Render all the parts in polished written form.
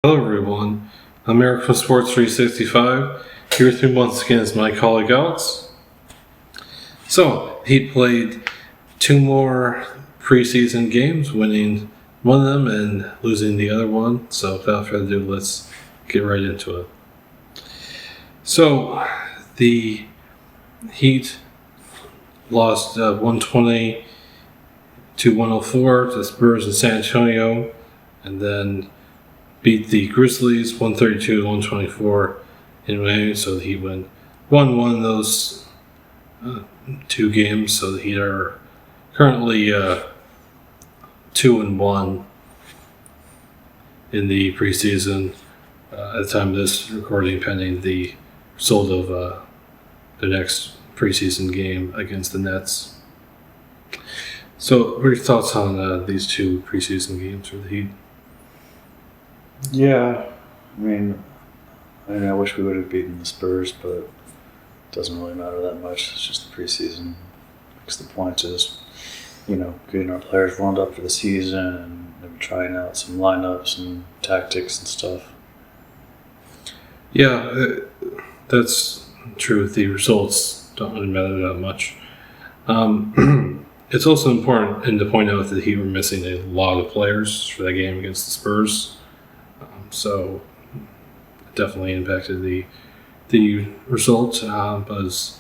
Hello everyone, I'm Eric from Sports 365. Here with me once again is my colleague Alex. So, he played two more preseason games, winning one of them and losing the other one. So, without further ado, let's get right into it. So, the Heat lost 120 to 104 to the Spurs in San Antonio, and then beat the Grizzlies 132 to 124 in Miami. So the Heat won those two games. So the Heat are currently 2-1 in the preseason at the time of this recording, pending the result of the next preseason game against the Nets. So, what are your thoughts on these two preseason games for the Heat? Yeah, I wish we would have beaten the Spurs, but it doesn't really matter that much. It's just the preseason. Because the point is, getting our players warmed up for the season and maybe trying out some lineups and tactics and stuff. Yeah, that's true. The results don't really matter that much. It's also important to point out that he were missing a lot of players for that game against the Spurs. So it definitely impacted the result. But it's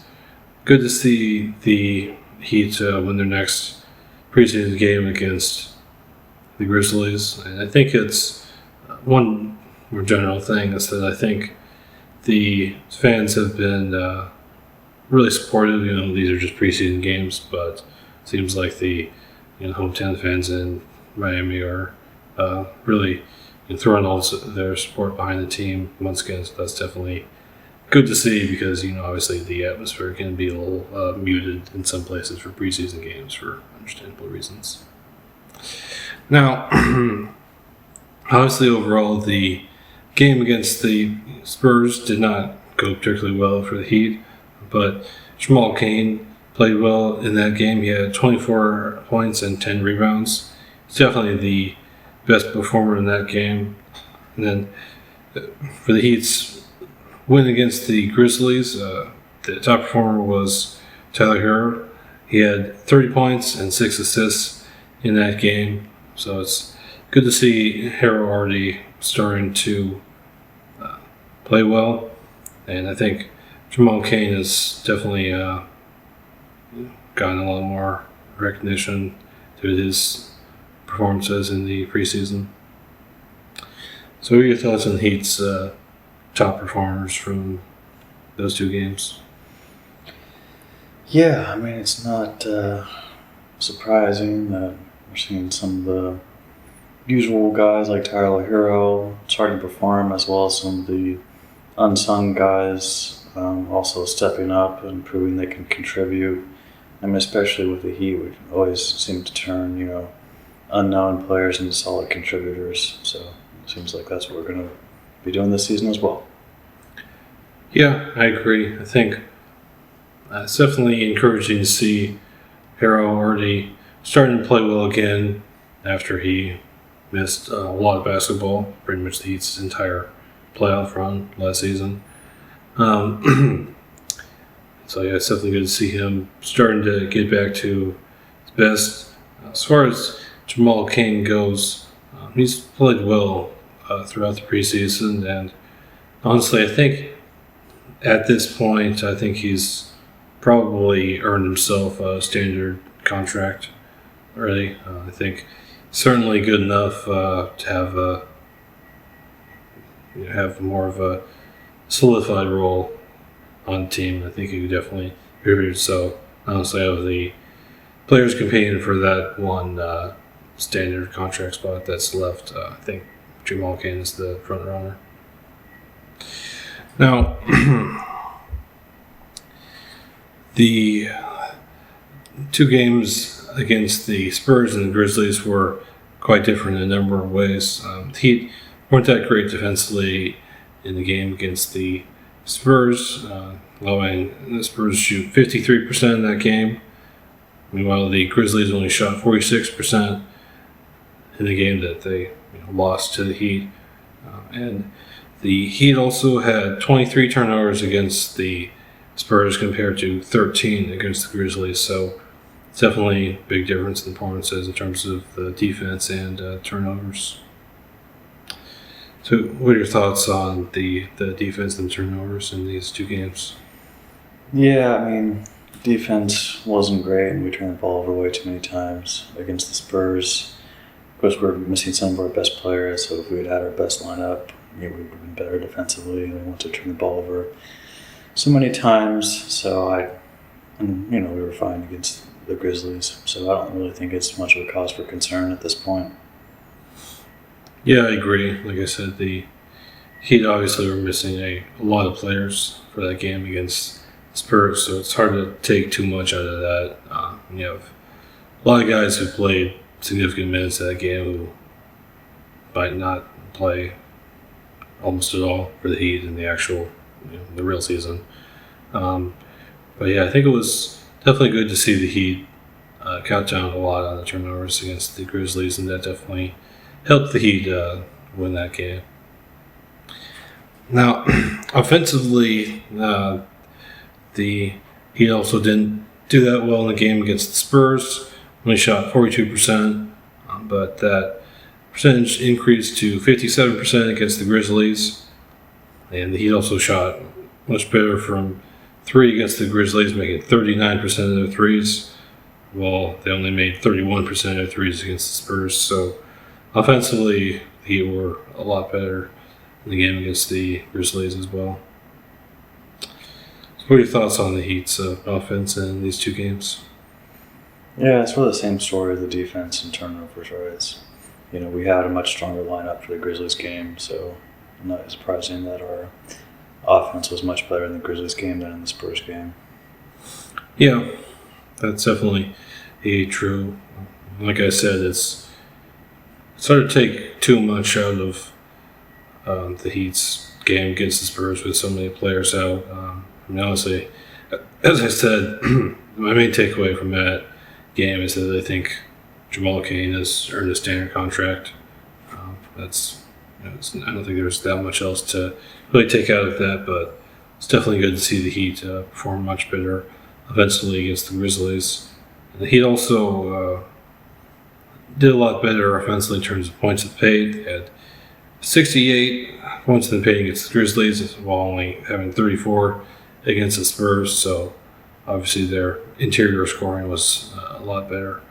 good to see the Heat win their next preseason game against the Grizzlies. And I think it's one more general thing is that I think the fans have been really supportive. These are just preseason games, but it seems like the hometown fans in Miami are really throwing all their support behind the team once again. So that's definitely good to see because obviously the atmosphere can be a little muted in some places for preseason games for understandable reasons. Now, obviously overall the game against the Spurs did not go particularly well for the Heat, but Jamal Cain played well in that game. He had 24 points and 10 rebounds. He's definitely the best performer in that game. And then for the Heat's win against the Grizzlies, the top performer was Tyler Hero. He had 30 points and 6 assists in that game. So it's good to see Hero already starting to play well. And I think Jamal Cain has definitely gotten a lot more recognition due to his performances in the preseason. So, what are your thoughts on the Heat's top performers from those two games? Yeah, it's not surprising that we're seeing some of the usual guys like Tyler Hero starting to perform, as well as some of the unsung guys also stepping up and proving they can contribute. Especially with the Heat, we always seem to turn, unknown players into solid contributors. So it seems like that's what we're going to be doing this season as well. Yeah, I agree. I think it's definitely encouraging to see Hero already starting to play well again after he missed a lot of basketball, pretty much the Heat's entire playoff run last season. So yeah, it's definitely good to see him starting to get back to his best. As far as Jamal Cain goes, he's played well throughout the preseason, and honestly, I think at this point, I think he's probably earned himself a standard contract already. I think certainly good enough to have more of a solidified role on the team. I think he could definitely contribute. So honestly, out of the players competing for that one standard contract spot that's left, I think Jamal Cain is the front runner. Now, the two games against the Spurs and the Grizzlies were quite different in a number of ways. The Heat weren't that great defensively in the game against the Spurs, allowing the Spurs to shoot 53% in that game. Meanwhile, the Grizzlies only shot 46% in the game that they lost to the Heat. And the Heat also had 23 turnovers against the Spurs compared to 13 against the Grizzlies. So it's definitely a big difference in performances in terms of the defense and turnovers. So what are your thoughts on the defense and turnovers in these two games? Yeah, I mean, defense wasn't great, and we turned the ball over way too many times against the Spurs. Of course, we're missing some of our best players, so if we had had our best lineup, we would have been better defensively. We want to turn the ball over so many times, we were fine against the Grizzlies, so I don't really think it's much of a cause for concern at this point. Yeah, I agree. Like I said, the Heat obviously were missing a lot of players for that game against Spurs, so it's hard to take too much out of that. You have a lot of guys who played significant minutes in that game who might not play almost at all for the Heat in the actual, the real season. But yeah, I think it was definitely good to see the Heat cut down a lot on the turnovers against the Grizzlies, and that definitely helped the Heat win that game. Now, offensively, the Heat also didn't do that well in the game against the Spurs. Only shot 42%, but that percentage increased to 57% against the Grizzlies. And the Heat also shot much better from three against the Grizzlies, making 39% of their threes, while they only made 31% of their threes against the Spurs. So offensively, the Heat were a lot better in the game against the Grizzlies as well. So what are your thoughts on the Heat's offense in these two games? Yeah, it's really the same story of the defense and turnovers, right? We had a much stronger lineup for the Grizzlies game, so not surprising that our offense was much better in the Grizzlies game than in the Spurs game. Yeah, that's definitely true. Like I said, it's hard to take too much out of the Heat's game against the Spurs with so many players out. Honestly, as I said, my main takeaway from that game is that I think Jamal Cain has earned a standard contract. I don't think there's that much else to really take out of that, but it's definitely good to see the Heat perform much better offensively against the Grizzlies. And the Heat also did a lot better offensively in terms of points of paint. They had 68 points in the paint against the Grizzlies, while only having 34 against the Spurs. So obviously their interior scoring was a lot better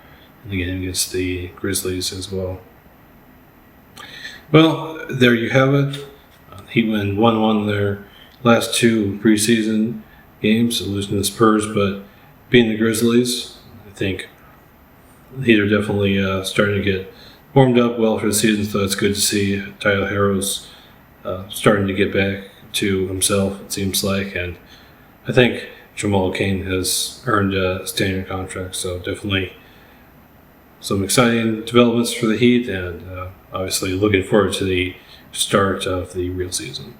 in the game against the Grizzlies as well. Well, there you have it. Heat win 1-1 their last two preseason games, losing to the Spurs, but beating the Grizzlies. I think the Heat are definitely starting to get warmed up well for the season, so it's good to see Tyler Herro's starting to get back to himself, it seems like, and I think Jamal Cain has earned a standard contract, so definitely some exciting developments for the Heat, and obviously looking forward to the start of the real season.